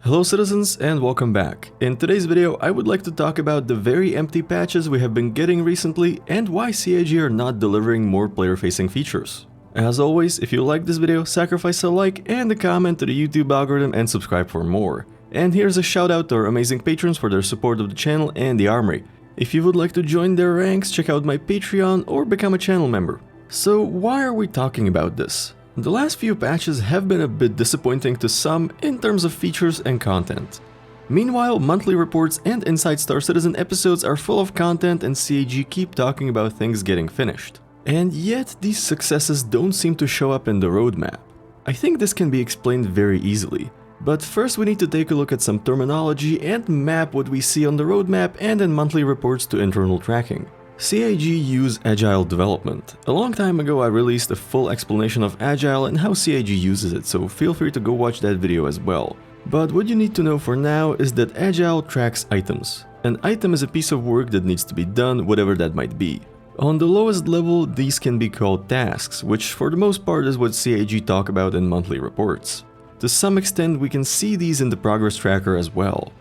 Hello citizens and welcome back. In today's video I would like to talk about the very empty patches we have been getting recently and why CIG are not delivering more player facing features. As always, if you like this video, sacrifice a like and a comment to the YouTube algorithm and subscribe for more. And here's a shout out to our amazing patrons for their support of the channel and the Armory. If you would like to join their ranks, check out my Patreon or become a channel member. So why are we talking about this? The last few patches have been a bit disappointing to some in terms of features and content. Meanwhile, monthly reports and Inside Star Citizen episodes are full of content and CIG keep talking about things getting finished. And yet, these successes don't seem to show up in the roadmap. I think this can be explained very easily. But first we need to take a look at some terminology and map what we see on the roadmap and in monthly reports to internal tracking. CIG use Agile development. A long time ago I released a full explanation of Agile and how CIG uses it, so feel free to go watch that video as well. But what you need to know for now is that Agile tracks items. An item is a piece of work that needs to be done, whatever that might be. On the lowest level, these can be called tasks, which for the most part is what CIG talk about in monthly reports. To some extent we can see these in the progress tracker as well.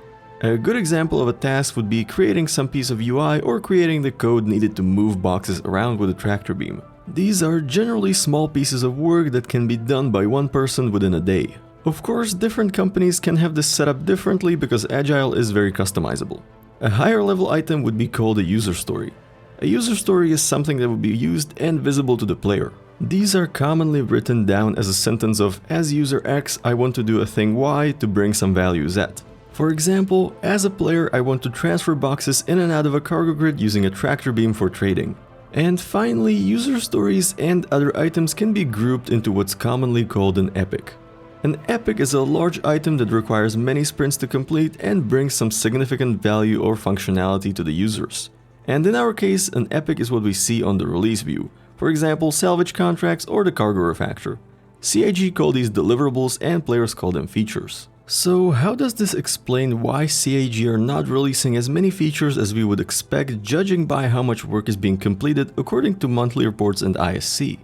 A good example of a task would be creating some piece of UI or creating the code needed to move boxes around with a tractor beam. These are generally small pieces of work that can be done by one person within a day. Of course, different companies can have this set up differently because Agile is very customizable. A higher level item would be called a user story. A user story is something that would be used and visible to the player. These are commonly written down as a sentence of, as user X, I want to do a thing Y to bring some value Z. For example, as a player I want to transfer boxes in and out of a cargo grid using a tractor beam for trading. And finally, user stories and other items can be grouped into what's commonly called an epic. An epic is a large item that requires many sprints to complete and brings some significant value or functionality to the users. And in our case, an epic is what we see on the release view, for example salvage contracts or the cargo refactor. CIG call these deliverables and players call them features. So how does this explain why CIG are not releasing as many features as we would expect judging by how much work is being completed according to monthly reports and ISC?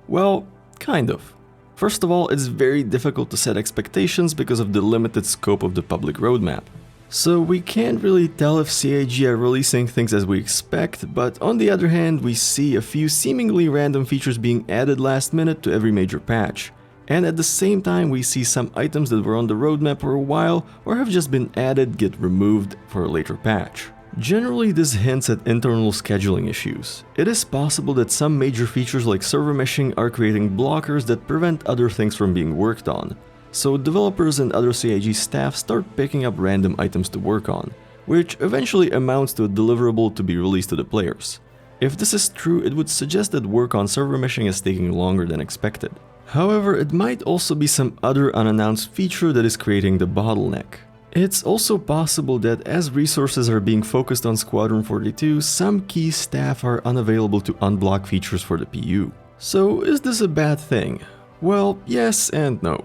Well, kind of. First of all, it's very difficult to set expectations because of the limited scope of the public roadmap. So we can't really tell if CIG are releasing things as we expect, but on the other hand we see a few seemingly random features being added last minute to every major patch. And at the same time we see some items that were on the roadmap for a while or have just been added get removed for a later patch. Generally this hints at internal scheduling issues. It is possible that some major features like server meshing are creating blockers that prevent other things from being worked on. So developers and other CIG staff start picking up random items to work on, which eventually amounts to a deliverable to be released to the players. If this is true, it would suggest that work on server meshing is taking longer than expected. However, it might also be some other unannounced feature that is creating the bottleneck. It's also possible that as resources are being focused on Squadron 42, some key staff are unavailable to unblock features for the PU. So is this a bad thing? Well, yes and no.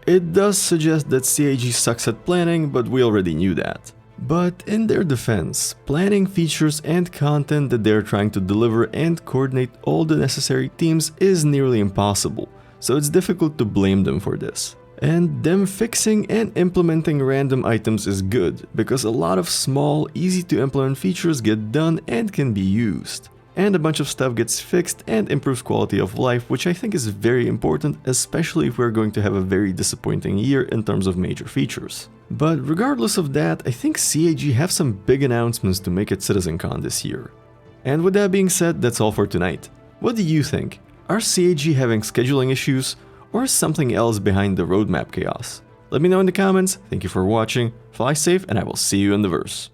It does suggest that CIG sucks at planning, but we already knew that. But in their defense, planning features and content that they're trying to deliver and coordinate all the necessary teams is nearly impossible. So it's difficult to blame them for this. And them fixing and implementing random items is good, because a lot of small, easy to implement features get done and can be used. And a bunch of stuff gets fixed and improves quality of life, which I think is very important, especially if we're going to have a very disappointing year in terms of major features. But regardless of that, I think CIG have some big announcements to make at CitizenCon this year. And with that being said, that's all for tonight. What do you think? Are CIG having scheduling issues, or is something else behind the roadmap chaos? Let me know in the comments. Thank you for watching, fly safe, and I will see you in the verse.